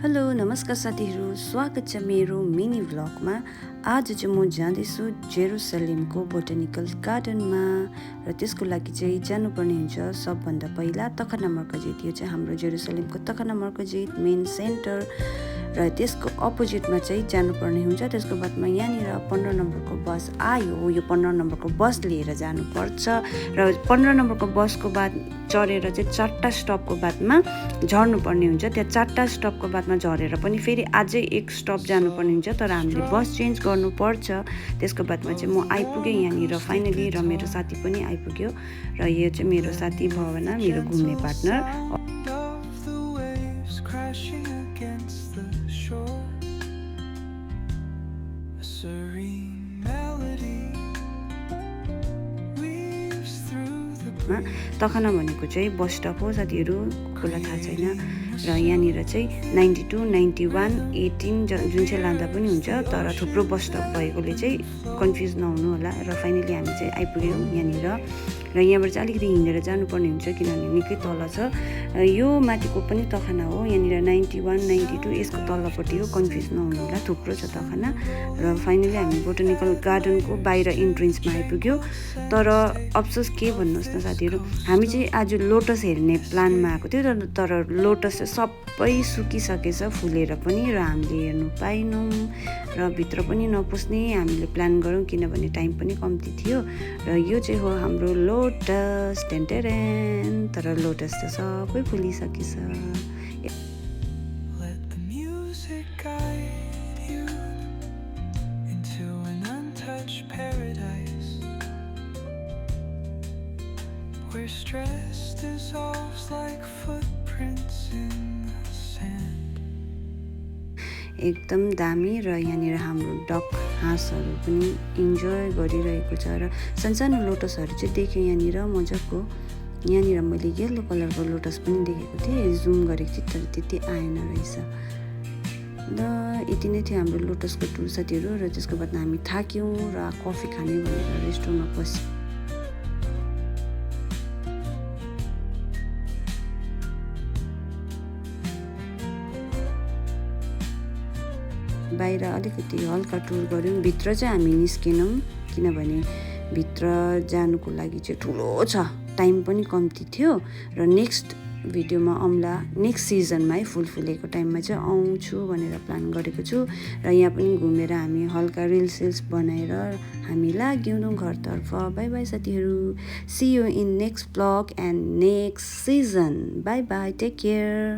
Hello नमस्कार साथीहरू, स्वागत छ मेरो मिनी भ्लगमा। आज चाहिँ म जाँदैछु जेरुसलेमको बोटानिकल गार्डनमा र त्यसको लागि चाहिँ जानुपर्ने हुन्छ सबभन्दा पहिला तखना मर्कजित। यो चाहिँ हाम्रो जेरुसलेमको तखना मर्कजित मेन सेन्टर र त्यसको अपोजिटमा चाहिँ जानुपर्ने हुन्छ। त्यसको बादमा यहाँनिर 15 नम्बरको बस आयो, यो 15 नम्बरको बस लिएर जानुपर्छ र 15 नम्बरको बसको बाद चढेर चाहिँ 4टा स्टपको बादमा झर्नुपर्ने हुन्छ। त्यहाँ 4टा स्टपको बादमा झरेर पनि फेरि अझै एक स्टप जानुपर्ने हुन्छ, तर हामीले बस चेन्ज गर्नुपर्छ। त्यसको बादमा चाहिँ म आइपुगेँ यहाँनिर फाइनली र मेरो साथी पनि आइपुग्यो र यो चाहिँ मेरो साथी भवना, मेरो घुम्ने पार्टनर। तखना भनेको चाहिँ बस स्टप हो साथीहरू, कसलाई थाहा छैन। र यहाँनिर चाहिँ 92, 91, 18 जुन चाहिँ लाँदा पनि हुन्छ, तर थुप्रो बस स्टप भएकोले चाहिँ कन्फ्युज नहुनु होला। र फाइनली हामी चाहिँ आइपुग्यौँ यहाँनिर र यहाँबाट चाहिँ अलिकति हिँडेर जानुपर्ने हुन्छ किनभने निकै तल छ। यो माथिको पनि तखना हो, यहाँनिर 91, 92 यसको तल्लोपट्टि हो, कन्फ्युज नहुनु होला, थुप्रो छ तखना। र फाइनली हामी बोटानिकल गार्डनको बाहिर इन्ट्रेन्समा आइपुग्यो। तर अफसोस के भन्नुहोस् न साथीहरू, हामी चाहिँ आज लोटस हेर्ने प्लानमा आएको थियो, तर लोटस सबै सुकिसकेछ फुलेर पनि, र हामीले हेर्नु पाएनौँ र भित्र पनि नपुस्ने हामीले प्लान गऱ्यौँ किनभने टाइम पनि कम्ती थियो। र यो चाहिँ हो हाम्रो लोटस टेन्टेरेन, तर लोटस त सबै फुलिसकेछ। Where stress dissolves like footprints in the sand. एकदम दामी। र यहाँनिर हाम्रो डक हाँसहरू पनि इन्जोय गरिरहेको छ र सानसानो लोटसहरू चाहिँ देखेँ यहाँनिर मजाको। यहाँनिर मैले येल्लो कलरको लोटस पनि देखेको थिएँ, जुम गरेको थिएँ तर त्यति आएन रहेछ। र यति नै थियो हाम्रो लोटसको टुर साथीहरू। र त्यसको बाद हामी थाक्यौँ र कफी खाने भनेर रेस्टुरेन्टमा पस्यौँ। बाहिर अलिकति हल्का टुर गऱ्यौँ, भित्र चाहिँ हामी निस्केनौँ किनभने भित्र जानुको लागि चाहिँ ठुलो छ, टाइम पनि कम्ती थियो। र नेक्स्ट भिडियोमा आउँला, नेक्स्ट सिजनमा है फुल फुलेको टाइममा चाहिँ आउँछु भनेर प्लान गरेको छु। र यहाँ पनि घुमेर हामी हल्का रिल्स बनाएर हामी लाग्यौँ घरतर्फ। बाई बाई साथीहरू, see you in next blog and next season. Bye bye, take care.